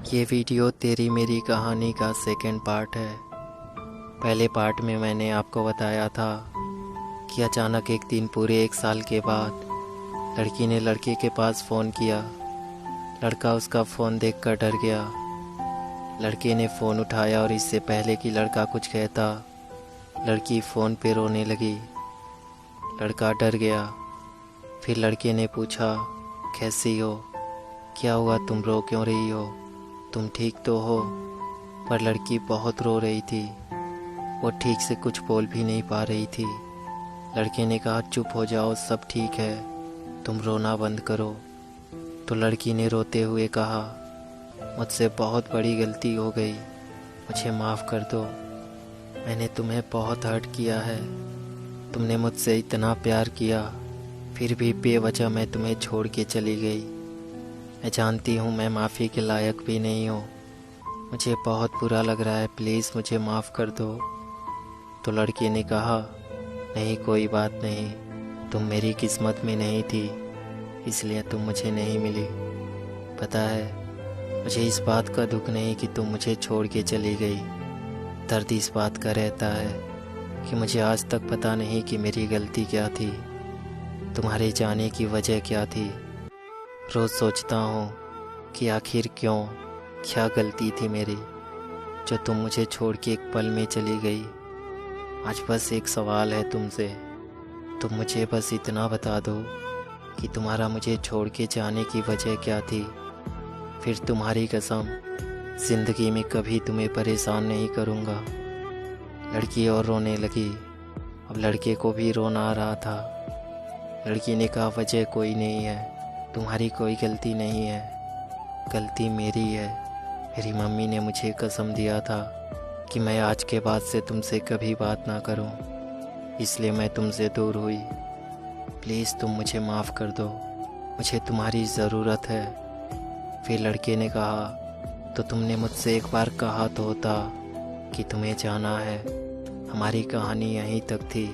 ये वीडियो तेरी मेरी कहानी का सेकंड पार्ट है। पहले पार्ट में मैंने आपको बताया था कि अचानक एक दिन पूरे 1 साल के बाद लड़की ने लड़के के पास फ़ोन किया। लड़का उसका फ़ोन देखकर डर गया। लड़के ने फ़ोन उठाया और इससे पहले कि लड़का कुछ कहता, लड़की फ़ोन पे रोने लगी। लड़का डर गया। फिर लड़के ने पूछा, कैसी हो, क्या हुआ, तुम रो क्यों रही हो, तुम ठीक तो हो? पर लड़की बहुत रो रही थी। वो ठीक से कुछ बोल भी नहीं पा रही थी। लड़के ने कहा, चुप हो जाओ, सब ठीक है, तुम रोना बंद करो। तो लड़की ने रोते हुए कहा, मुझसे बहुत बड़ी गलती हो गई, मुझे माफ़ कर दो। मैंने तुम्हें बहुत हर्ट किया है। तुमने मुझसे इतना प्यार किया, फिर भी बेवजह मैं तुम्हें छोड़ के चली गई। मैं जानती हूँ मैं माफ़ी के लायक भी नहीं हूँ। मुझे बहुत बुरा लग रहा है, प्लीज़ मुझे माफ़ कर दो। तो लड़की ने कहा, नहीं कोई बात नहीं, तुम मेरी किस्मत में नहीं थी, इसलिए तुम मुझे नहीं मिली। पता है, मुझे इस बात का दुख नहीं कि तुम मुझे छोड़ के चली गई। दर्द इस बात का रहता है कि मुझे आज तक पता नहीं कि मेरी गलती क्या थी, तुम्हारे जाने की वजह क्या थी। रोज़ सोचता हूँ कि आखिर क्यों, क्या गलती थी मेरी जो तुम मुझे छोड़ के एक पल में चली गई। आज बस एक सवाल है तुमसे, तुम मुझे बस इतना बता दो कि तुम्हारा मुझे छोड़ के जाने की वजह क्या थी। फिर तुम्हारी कसम, ज़िंदगी में कभी तुम्हें परेशान नहीं करूँगा। लड़की और रोने लगी। अब लड़के को भी रोना आ रहा था। लड़की ने कहा, वजह कोई नहीं है, तुम्हारी कोई गलती नहीं है, गलती मेरी है। मेरी मम्मी ने मुझे कसम दिया था कि मैं आज के बाद से तुमसे कभी बात ना करूं, इसलिए मैं तुमसे दूर हुई। प्लीज़ तुम मुझे माफ़ कर दो, मुझे तुम्हारी ज़रूरत है। फिर लड़के ने कहा, तो तुमने मुझसे एक बार कहा तो होता कि तुम्हें जाना है, हमारी कहानी यहीं तक थी।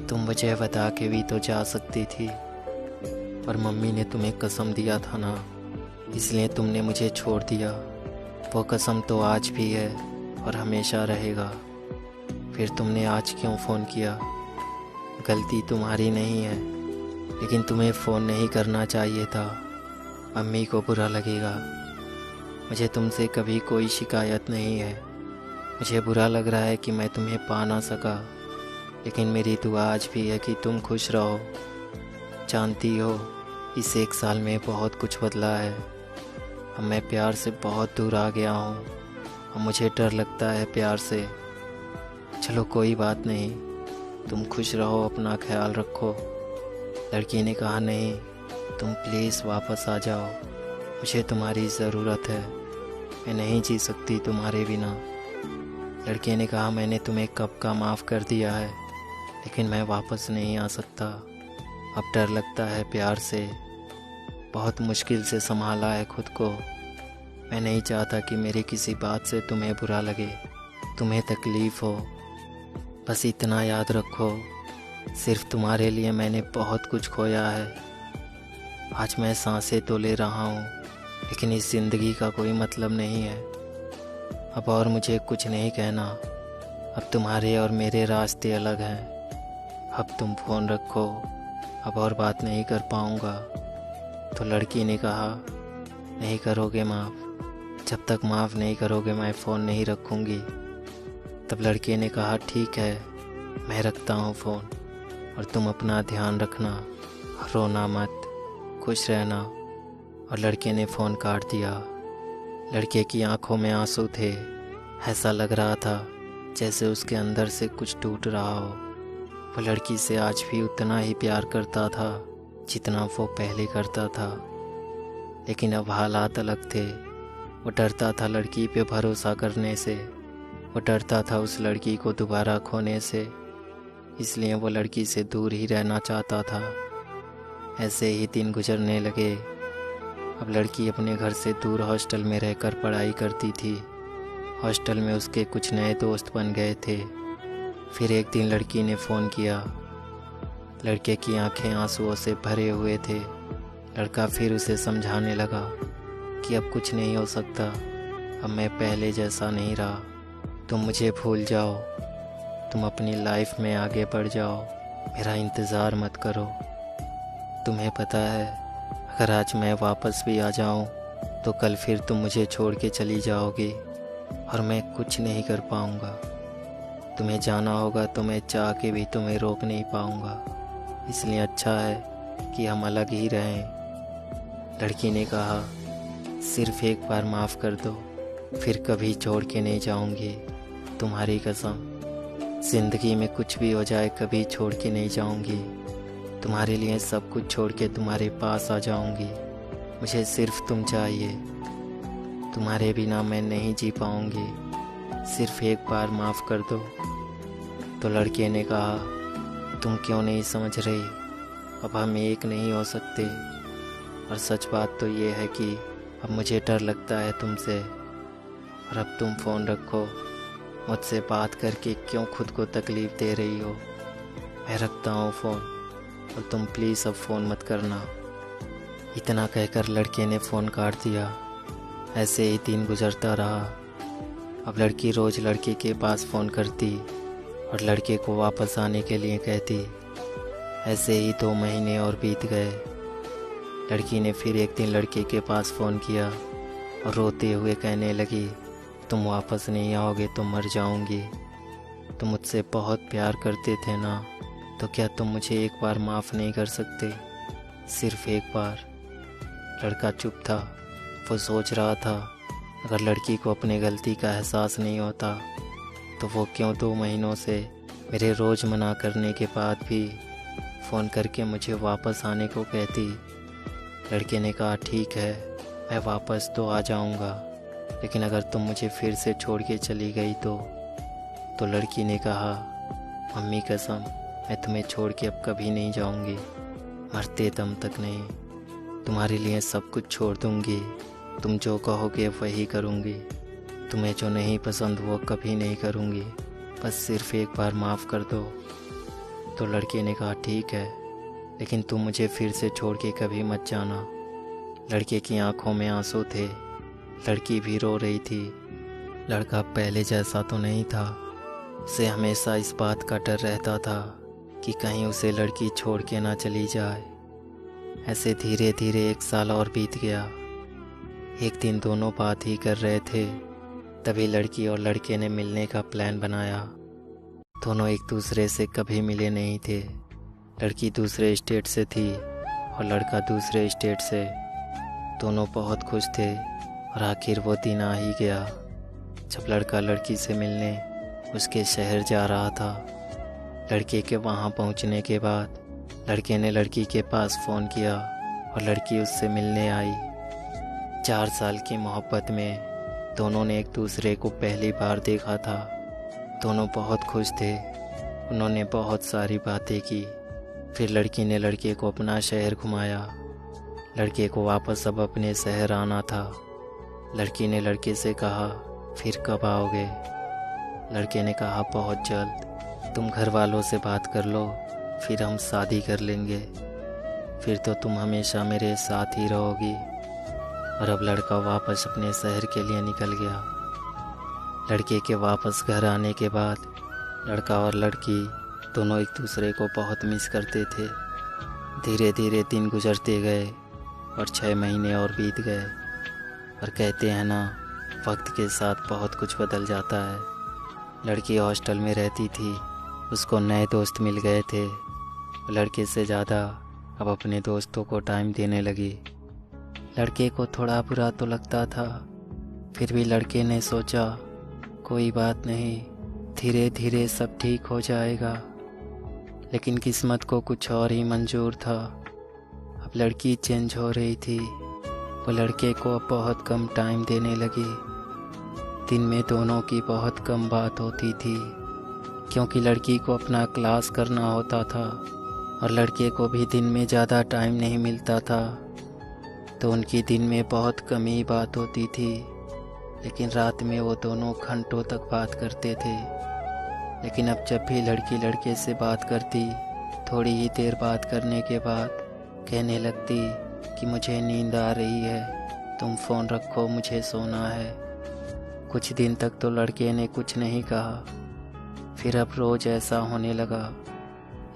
तुम मुझे बता के भी तो जा सकती थी। पर मम्मी ने तुम्हें कसम दिया था ना, इसलिए तुमने मुझे छोड़ दिया। वो कसम तो आज भी है और हमेशा रहेगा। फिर तुमने आज क्यों फ़ोन किया? गलती तुम्हारी नहीं है, लेकिन तुम्हें फ़ोन नहीं करना चाहिए था, मम्मी को बुरा लगेगा। मुझे तुमसे कभी कोई शिकायत नहीं है। मुझे बुरा लग रहा है कि मैं तुम्हें पा ना सका, लेकिन मेरी दुआ आज भी है कि तुम खुश रहो। जानती हो, इस 1 साल में बहुत कुछ बदला है। अब मैं प्यार से बहुत दूर आ गया हूँ और मुझे डर लगता है प्यार से। चलो कोई बात नहीं, तुम खुश रहो, अपना ख्याल रखो। लड़की ने कहा, नहीं, तुम प्लीज़ वापस आ जाओ, मुझे तुम्हारी ज़रूरत है, मैं नहीं जी सकती तुम्हारे बिना। लड़के ने कहा, मैंने तुम्हें कब का माफ़ कर दिया है, लेकिन मैं वापस नहीं आ सकता। अब डर लगता है प्यार से, बहुत मुश्किल से संभाला है खुद को। मैं नहीं चाहता कि मेरी किसी बात से तुम्हें बुरा लगे, तुम्हें तकलीफ़ हो। बस इतना याद रखो, सिर्फ तुम्हारे लिए मैंने बहुत कुछ खोया है। आज मैं सांसें तो ले रहा हूँ, लेकिन इस ज़िंदगी का कोई मतलब नहीं है। अब और मुझे कुछ नहीं कहना, अब तुम्हारे और मेरे रास्ते अलग हैं। अब तुम फ़ोन रखो, अब और बात नहीं कर पाऊँगा। तो लड़की ने कहा, नहीं करोगे माफ़? जब तक माफ़ नहीं करोगे मैं फ़ोन नहीं रखूँगी। तब लड़के ने कहा, ठीक है, मैं रखता हूँ फ़ोन, और तुम अपना ध्यान रखना, रोना मत, खुश रहना। और लड़के ने फ़ोन काट दिया। लड़के की आंखों में आंसू थे। ऐसा लग रहा था जैसे उसके अंदर से कुछ टूट रहा हो। वो लड़की से आज भी उतना ही प्यार करता था जितना वो पहले करता था, लेकिन अब हालात अलग थे। वो डरता था लड़की पे भरोसा करने से, वो डरता था उस लड़की को दोबारा खोने से, इसलिए वो लड़की से दूर ही रहना चाहता था। ऐसे ही दिन गुजरने लगे। अब लड़की अपने घर से दूर हॉस्टल में रहकर पढ़ाई करती थी। हॉस्टल में उसके कुछ नए दोस्त बन गए थे। फिर एक दिन लड़की ने फ़ोन किया। लड़के की आंखें आंसुओं से भरे हुए थे। लड़का फिर उसे समझाने लगा, कि अब कुछ नहीं हो सकता, अब मैं पहले जैसा नहीं रहा। तुम मुझे भूल जाओ, तुम अपनी लाइफ में आगे बढ़ जाओ, मेरा इंतज़ार मत करो। तुम्हें पता है, अगर आज मैं वापस भी आ जाऊं तो कल फिर तुम मुझे छोड़ के चली जाओगी और मैं कुछ नहीं कर पाऊंगा। तुम्हें जाना होगा तो मैं चाह के भी तुम्हें रोक नहीं पाऊंगा, इसलिए अच्छा है कि हम अलग ही रहें। लड़की ने कहा, सिर्फ एक बार माफ़ कर दो, फिर कभी छोड़ के नहीं जाऊंगी, तुम्हारी कसम। ज़िंदगी में कुछ भी हो जाए कभी छोड़ के नहीं जाऊंगी, तुम्हारे लिए सब कुछ छोड़ के तुम्हारे पास आ जाऊंगी। मुझे सिर्फ तुम चाहिए, तुम्हारे बिना मैं नहीं जी पाऊंगी, सिर्फ एक बार माफ़ कर दो। तो लड़के ने कहा, तुम क्यों नहीं समझ रही, अब हम एक नहीं हो सकते। और सच बात तो ये है कि अब मुझे डर लगता है तुमसे। और अब तुम फ़ोन रखो, मुझसे बात करके क्यों खुद को तकलीफ़ दे रही हो। मैं रखता हूँ फ़ोन, और तुम प्लीज़ अब फ़ोन मत करना। इतना कहकर लड़के ने फ़ोन काट दिया। ऐसे ही दिन गुजरता रहा। अब लड़की रोज़ लड़के के पास फ़ोन करती और लड़के को वापस आने के लिए कहती। ऐसे ही 2 महीने और बीत गए। लड़की ने फिर एक दिन लड़के के पास फ़ोन किया और रोते हुए कहने लगी, तुम वापस नहीं आओगे तो मर जाऊंगी। तुम मुझसे बहुत प्यार करते थे ना, तो क्या तुम मुझे एक बार माफ़ नहीं कर सकते, सिर्फ एक बार। लड़का चुप था। वो सोच रहा था, अगर लड़की को अपनी गलती का एहसास नहीं होता तो वो क्यों 2 महीनों से मेरे रोज़ मना करने के बाद भी फ़ोन करके मुझे वापस आने को कहती। लड़के ने कहा, ठीक है, मैं वापस तो आ जाऊंगा, लेकिन अगर तुम मुझे फिर से छोड़ के चली गई तो लड़की ने कहा, मम्मी कसम, मैं तुम्हें छोड़ के अब कभी नहीं जाऊंगी, मरते दम तक नहीं। तुम्हारे लिए सब कुछ छोड़ दूंगी, तुम जो कहोगे वही करूंगी, तुम्हें जो नहीं पसंद वो कभी नहीं करूंगी, बस सिर्फ एक बार माफ़ कर दो। तो लड़के ने कहा, ठीक है, लेकिन तुम मुझे फिर से छोड़ के कभी मत जाना। लड़के की आंखों में आंसू थे, लड़की भी रो रही थी। लड़का पहले जैसा तो नहीं था। उसे हमेशा इस बात का डर रहता था कि कहीं उसे लड़की छोड़ के ना चली जाए। ऐसे धीरे धीरे 1 साल और बीत गया। एक दिन दोनों बात ही कर रहे थे, तभी लड़की और लड़के ने मिलने का प्लान बनाया। दोनों एक दूसरे से कभी मिले नहीं थे। लड़की दूसरे स्टेट से थी और लड़का दूसरे स्टेट से। दोनों बहुत खुश थे और आखिर वो दिन आ ही गया जब लड़का लड़की से मिलने उसके शहर जा रहा था। लड़के के वहाँ पहुँचने के बाद लड़के ने लड़की के पास फ़ोन किया और लड़की उससे मिलने आई। 4 साल की मोहब्बत में दोनों ने एक दूसरे को पहली बार देखा था। दोनों बहुत खुश थे। उन्होंने बहुत सारी बातें की। फिर लड़की ने लड़के को अपना शहर घुमाया। लड़के को वापस अब अपने शहर आना था। लड़की ने लड़के से कहा, फिर कब आओगे? लड़के ने कहा, बहुत जल्द। तुम घर वालों से बात कर लो, फिर हम शादी कर लेंगे, फिर तो तुम हमेशा मेरे साथ ही रहोगी। और अब लड़का वापस अपने शहर के लिए निकल गया। लड़के के वापस घर आने के बाद लड़का और लड़की दोनों एक दूसरे को बहुत मिस करते थे। धीरे धीरे दिन गुजरते गए और 6 महीने और बीत गए। और कहते हैं ना, वक्त के साथ बहुत कुछ बदल जाता है। लड़की हॉस्टल में रहती थी, उसको नए दोस्त मिल गए थे। लड़के से ज़्यादा अब अपने दोस्तों को टाइम देने लगी। लड़के को थोड़ा बुरा तो लगता था, फिर भी लड़के ने सोचा, कोई बात नहीं, धीरे धीरे सब ठीक हो जाएगा। लेकिन किस्मत को कुछ और ही मंजूर था। अब लड़की चेंज हो रही थी। वो लड़के को अब बहुत कम टाइम देने लगी। दिन में दोनों की बहुत कम बात होती थी, क्योंकि लड़की को अपना क्लास करना होता था और लड़के को भी दिन में ज़्यादा टाइम नहीं मिलता था। तो उनकी दिन में बहुत कम ही बात होती थी, लेकिन रात में वो दोनों घंटों तक बात करते थे। लेकिन अब जब भी लड़की लड़के से बात करती, थोड़ी ही देर बात करने के बाद कहने लगती कि मुझे नींद आ रही है, तुम फ़ोन रखो, मुझे सोना है। कुछ दिन तक तो लड़के ने कुछ नहीं कहा, फिर अब रोज़ ऐसा होने लगा।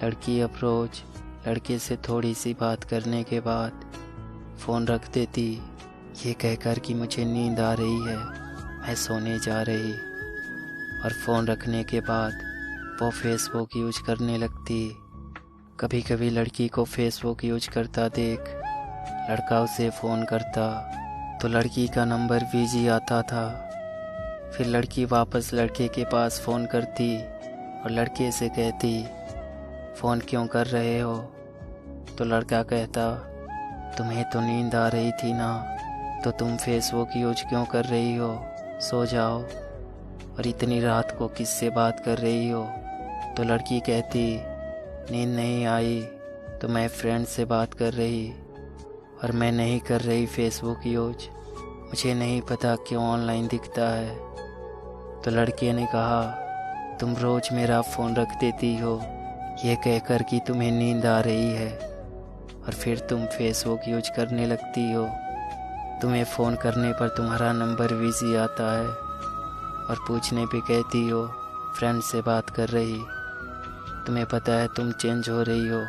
लड़की अब रोज़ लड़के से थोड़ी सी बात करने के बाद फ़ोन रख देती, ये कहकर कि मुझे नींद आ रही है, मैं सोने जा रही। और फ़ोन रखने के बाद वो फेसबुक यूज करने लगती। कभी कभी लड़की को फेसबुक यूज करता देख लड़का उसे फ़ोन करता तो लड़की का नंबर बिजी आता था। फिर लड़की वापस लड़के के पास फ़ोन करती और लड़के से कहती, फ़ोन क्यों कर रहे हो? तो लड़का कहता, तुम्हें तो नींद आ रही थी ना, तो तुम फेसबुक यूज क्यों कर रही हो? सो जाओ। और इतनी रात को किससे बात कर रही हो? तो लड़की कहती, नींद नहीं आई तो मैं फ्रेंड से बात कर रही, और मैं नहीं कर रही फेसबुक यूज, मुझे नहीं पता क्यों ऑनलाइन दिखता है। तो लड़के ने कहा, तुम रोज़ मेरा फ़ोन रख देती हो ये कहकर कि तुम्हें नींद आ रही है, और फिर तुम फेसबुक यूज करने लगती हो। तुम्हें फ़ोन करने पर तुम्हारा नंबर बिजी आता है और पूछने पे कहती हो फ्रेंड से बात कर रही। तुम्हें पता है तुम चेंज हो रही हो,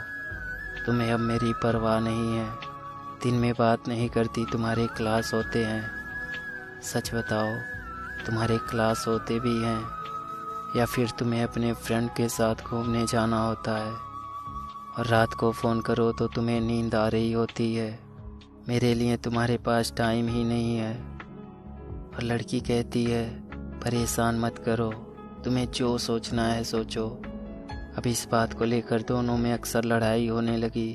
तुम्हें अब मेरी परवाह नहीं है। दिन में बात नहीं करती, तुम्हारे क्लास होते हैं। सच बताओ, तुम्हारे क्लास होते भी हैं या फिर तुम्हें अपने फ्रेंड के साथ घूमने जाना होता है? और रात को फ़ोन करो तो तुम्हें नींद आ रही होती है। मेरे लिए तुम्हारे पास टाइम ही नहीं है। और लड़की कहती है, परेशान मत करो, तुम्हें जो सोचना है सोचो। अब इस बात को लेकर दोनों में अक्सर लड़ाई होने लगी।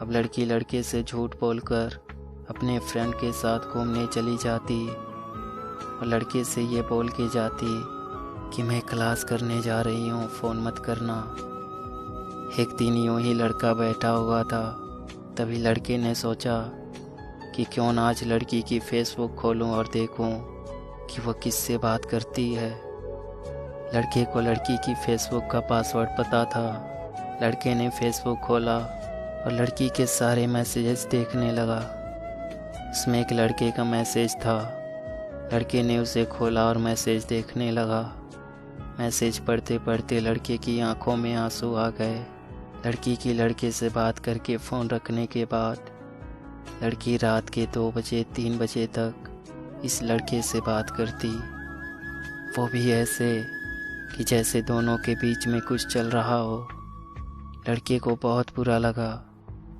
अब लड़की लड़के से झूठ बोलकर अपने फ्रेंड के साथ घूमने चली जाती और लड़के से ये बोल के जाती कि मैं क्लास करने जा रही हूँ, फ़ोन मत करना। एक दिन यूँ ही लड़का बैठा हुआ था, तभी लड़के ने सोचा कि क्यों ना आज लड़की की फेसबुक खोलूँ और देखूँ कि वह किससे बात करती है। लड़के को लड़की की फेसबुक का पासवर्ड पता था। लड़के ने फेसबुक खोला और लड़की के सारे मैसेजेस देखने लगा। उसमें एक लड़के का मैसेज था। लड़के ने उसे खोला और मैसेज देखने लगा। मैसेज पढ़ते पढ़ते लड़के की आंखों में आंसू आ गए। लड़की की लड़के से बात करके फ़ोन रखने के बाद लड़की रात के 2 बजे 3 बजे तक इस लड़के से बात करती, वो भी ऐसे कि जैसे दोनों के बीच में कुछ चल रहा हो। लड़के को बहुत बुरा लगा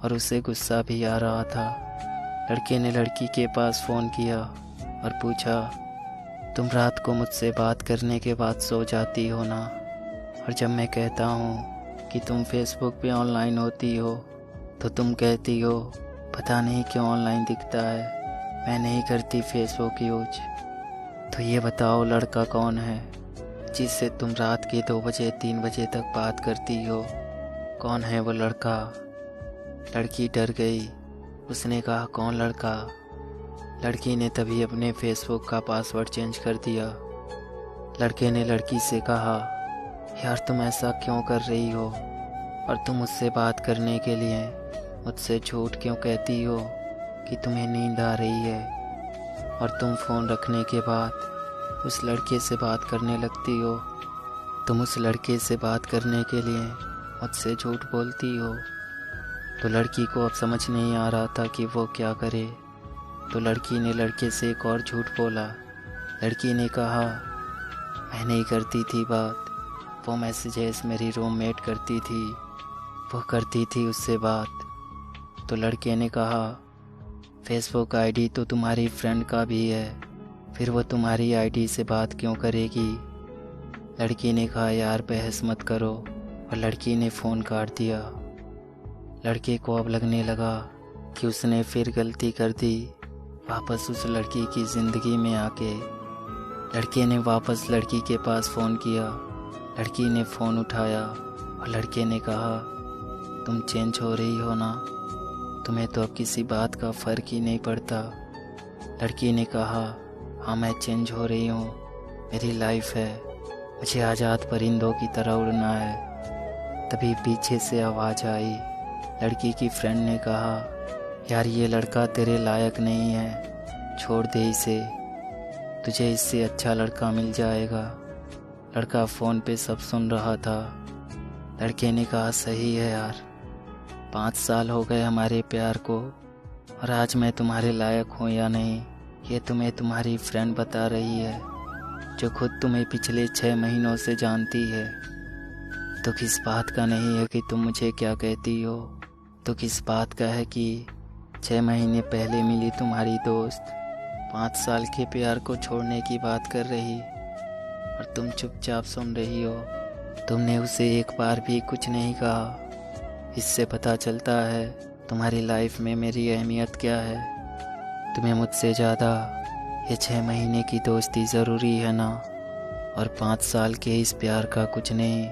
और उसे गुस्सा भी आ रहा था। लड़के ने लड़की के पास फ़ोन किया और पूछा, तुम रात को मुझसे बात करने के बाद सो जाती हो ना? और जब मैं कहता हूँ कि तुम फेसबुक पे ऑनलाइन होती हो तो तुम कहती हो पता नहीं क्यों ऑनलाइन दिखता है, मैं नहीं करती फेसबुक यूज। तो ये बताओ लड़का कौन है जिससे तुम रात के 2 बजे 3 बजे तक बात करती हो? कौन है वो लड़का? लड़की डर गई। उसने कहा, कौन लड़का? लड़की ने तभी अपने फेसबुक का पासवर्ड चेंज कर दिया। लड़के ने लड़की से कहा, यार तुम ऐसा क्यों कर रही हो? और तुम मुझसे बात करने के लिए मुझसे झूठ क्यों कहती हो कि तुम्हें नींद आ रही है? और तुम फ़ोन रखने के बाद उस लड़के से बात करने लगती हो। तुम उस लड़के से बात करने के लिए मुझसे झूठ बोलती हो। तो लड़की को अब समझ नहीं आ रहा था कि वो क्या करे। तो लड़की ने लड़के से एक और झूठ बोला। लड़की ने कहा, मैं नहीं करती थी बात, वो मैसेजेस मेरी रूममेट करती थी, वो करती थी उससे बात। तो लड़के ने कहा, फेसबुक आईडी तो तुम्हारी फ्रेंड का भी है, फिर वो तुम्हारी आईडी से बात क्यों करेगी? लड़की ने कहा, यार बहस मत करो, और लड़की ने फ़ोन काट दिया। लड़के को अब लगने लगा कि उसने फिर गलती कर दी वापस उस लड़की की ज़िंदगी में आके। लड़के ने वापस लड़की के पास फ़ोन किया। लड़की ने फ़ोन उठाया और लड़के ने कहा, तुम चेंज हो रही हो ना? तुम्हें तो अब किसी बात का फ़र्क ही नहीं पड़ता। लड़की ने कहा, हाँ मैं चेंज हो रही हूँ, मेरी लाइफ है, मुझे आज़ाद परिंदों की तरह उड़ना है। तभी पीछे से आवाज़ आई। लड़की की फ्रेंड ने कहा, यार ये लड़का तेरे लायक नहीं है, छोड़ दे इसे, तुझे इससे अच्छा लड़का मिल जाएगा। लड़का फ़ोन पे सब सुन रहा था। लड़के ने कहा सही है यार, 5 साल हो गए हमारे प्यार को, और आज मैं तुम्हारे लायक हूँ या नहीं ये तुम्हें तुम्हारी फ्रेंड बता रही है, जो खुद तुम्हें पिछले 6 महीनों से जानती है। दुख इस बात का नहीं है कि तुम मुझे क्या कहती हो, दुख इस बात का है कि 6 महीने पहले मिली तुम्हारी दोस्त 5 साल के प्यार को छोड़ने की बात कर रही, और तुम चुपचाप सुन रही हो। तुमने उसे एक बार भी कुछ नहीं कहा। इससे पता चलता है तुम्हारी लाइफ में मेरी अहमियत क्या है। तुम्हें मुझसे ज़्यादा ये 6 महीने की दोस्ती ज़रूरी है ना, और 5 साल के इस प्यार का कुछ नहीं।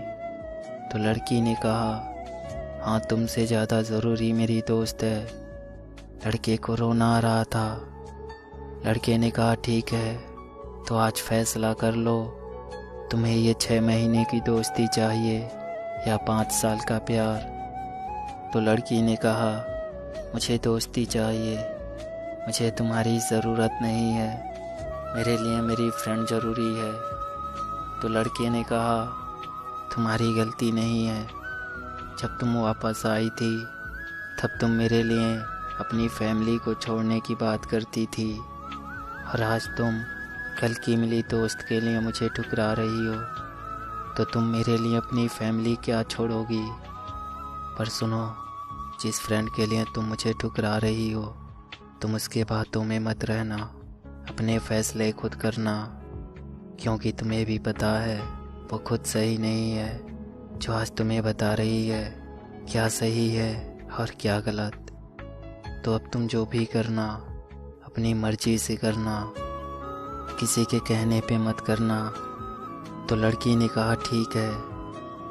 तो लड़की ने कहा हाँ, तुमसे ज़्यादा ज़रूरी मेरी दोस्त है। लड़के को रोना आ रहा था। लड़के ने कहा ठीक है, तो आज फैसला कर लो, तुम्हें ये 6 महीने की दोस्ती चाहिए या 5 साल का प्यार। तो लड़की ने कहा मुझे दोस्ती चाहिए, मुझे तुम्हारी ज़रूरत नहीं है, मेरे लिए मेरी फ्रेंड ज़रूरी है। तो लड़के ने कहा तुम्हारी गलती नहीं है, जब तुम वापस आई थी तब तुम मेरे लिए अपनी फैमिली को छोड़ने की बात करती थी, और आज तुम कल की मिली दोस्त के लिए मुझे ठुकरा रही हो। तो तुम मेरे लिए अपनी फैमिली क्या छोड़ोगी? पर सुनो, जिस फ्रेंड के लिए तुम मुझे ठुकरा रही हो, तुम उसके बातों में मत रहना, अपने फैसले खुद करना, क्योंकि तुम्हें भी पता है वो खुद सही नहीं है। जो आज तुम्हें बता रही है क्या सही है और क्या गलत। तो अब तुम जो भी करना अपनी मर्जी से करना, किसी के कहने पे मत करना। तो लड़की ने कहा ठीक है,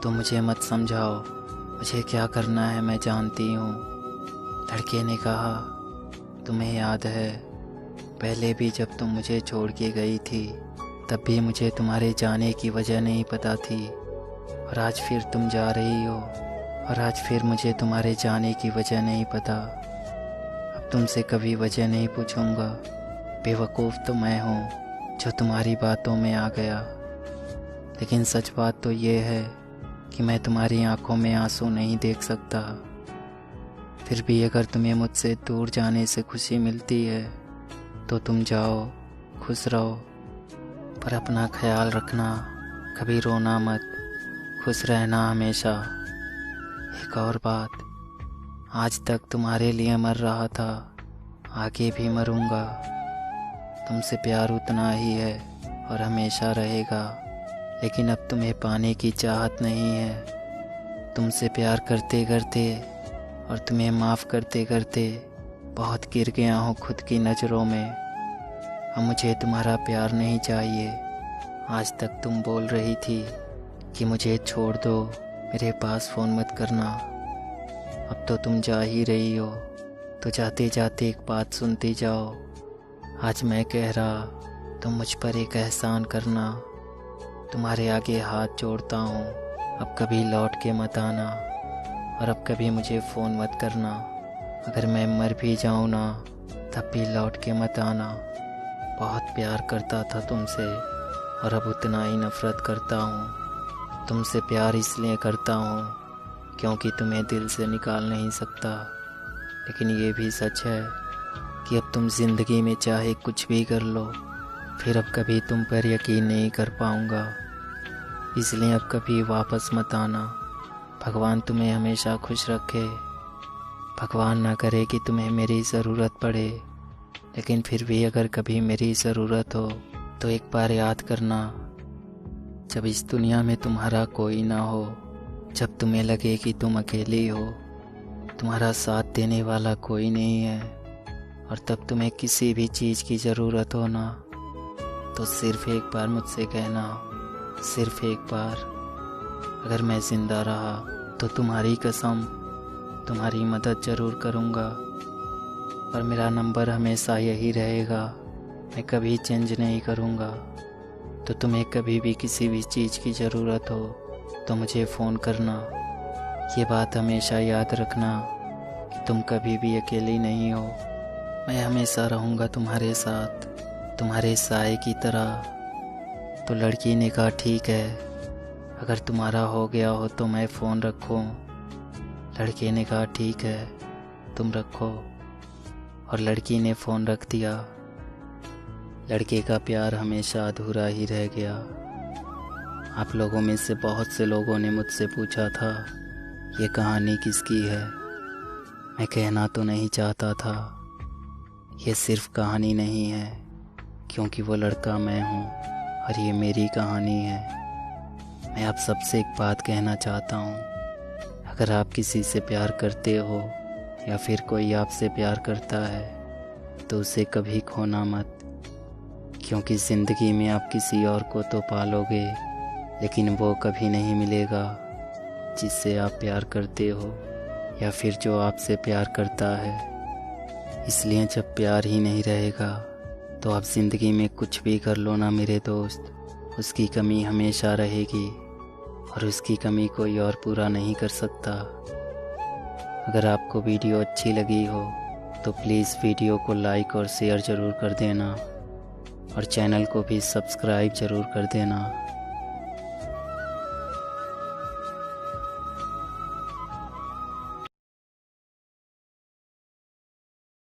तो मुझे मत समझाओ, मुझे क्या करना है मैं जानती हूँ। लड़के ने कहा तुम्हें याद है पहले भी जब तुम मुझे छोड़ के गई थी, तब भी मुझे तुम्हारे जाने की वजह नहीं पता थी, और आज फिर तुम जा रही हो, और आज फिर मुझे तुम्हारे जाने की वजह नहीं पता। अब तुमसे कभी वजह नहीं पूछूंगा, बेवकूफ़ तो मैं हूँ जो तुम्हारी बातों में आ गया। लेकिन सच बात तो ये है कि मैं तुम्हारी आंखों में आंसू नहीं देख सकता। फिर भी अगर तुम्हें मुझसे दूर जाने से खुशी मिलती है तो तुम जाओ, खुश रहो, पर अपना ख्याल रखना, कभी रोना मत, खुश रहना हमेशा। एक और बात, आज तक तुम्हारे लिए मर रहा था, आगे भी मरूंगा। तुमसे प्यार उतना ही है और हमेशा रहेगा, लेकिन अब तुम्हें पाने की चाहत नहीं है। तुमसे प्यार करते करते और तुम्हें माफ़ करते करते बहुत गिर गया हूँ खुद की नज़रों में। अब मुझे तुम्हारा प्यार नहीं चाहिए। आज तक तुम बोल रही थी कि मुझे छोड़ दो, मेरे पास फ़ोन मत करना। अब तो तुम जा ही रही हो, तो जाते जाते एक बात सुनती जाओ। आज मैं कह रहा, तुम मुझ पर एक एहसान करना, तुम्हारे आगे हाथ जोड़ता हूँ, अब कभी लौट के मत आना, और अब कभी मुझे फ़ोन मत करना। अगर मैं मर भी जाऊँ ना, तब भी लौट के मत आना। बहुत प्यार करता था तुमसे, और अब उतना ही नफ़रत करता हूँ। तुमसे प्यार इसलिए करता हूँ क्योंकि तुम्हें दिल से निकाल नहीं सकता, लेकिन ये भी सच है कि अब तुम ज़िंदगी में चाहे कुछ भी कर लो, फिर अब कभी तुम पर यकीन नहीं कर पाऊँगा। इसलिए अब कभी वापस मत आना। भगवान तुम्हें हमेशा खुश रखे। भगवान ना करे कि तुम्हें मेरी ज़रूरत पड़े, लेकिन फिर भी अगर कभी मेरी ज़रूरत हो तो एक बार याद करना, जब इस दुनिया में तुम्हारा कोई ना हो, जब तुम्हें लगे कि तुम अकेली हो, तुम्हारा साथ देने वाला कोई नहीं है, और तब तुम्हें किसी भी चीज़ की ज़रूरत हो ना, तो सिर्फ़ एक बार मुझसे कहना, सिर्फ़ एक बार। अगर मैं ज़िंदा रहा तो तुम्हारी कसम तुम्हारी मदद ज़रूर करूँगा, और मेरा नंबर हमेशा यही रहेगा, मैं कभी चेंज नहीं करूँगा। तो तुम्हें कभी भी किसी भी चीज़ की ज़रूरत हो तो मुझे फ़ोन करना। ये बात हमेशा याद रखना कि तुम कभी भी अकेली नहीं हो। मैं हमेशा रहूँगा तुम्हारे साथ, तुम्हारे साए की तरह। तो लड़की ने कहा ठीक है, अगर तुम्हारा हो गया हो तो मैं फ़ोन रखूं। लड़के ने कहा ठीक है, तुम रखो। और लड़की ने फ़ोन रख दिया। लड़के का प्यार हमेशा अधूरा ही रह गया। आप लोगों में से बहुत से लोगों ने मुझसे पूछा था ये कहानी किसकी है। मैं कहना तो नहीं चाहता था, ये सिर्फ कहानी नहीं है, क्योंकि वो लड़का मैं हूँ और ये मेरी कहानी है। मैं आप सबसे एक बात कहना चाहता हूँ, अगर आप किसी से प्यार करते हो या फिर कोई आपसे प्यार करता है तो उसे कभी खोना मत, क्योंकि ज़िंदगी में आप किसी और को तो पालोगे लेकिन वो कभी नहीं मिलेगा जिससे आप प्यार करते हो या फिर जो आपसे प्यार करता है। इसलिए जब प्यार ही नहीं रहेगा तो आप ज़िंदगी में कुछ भी कर लो ना मेरे दोस्त, उसकी कमी हमेशा रहेगी और उसकी कमी कोई और पूरा नहीं कर सकता। अगर आपको वीडियो अच्छी लगी हो तो प्लीज़ वीडियो को लाइक और शेयर ज़रूर कर देना और चैनल को भी सब्सक्राइब ज़रूर कर देना।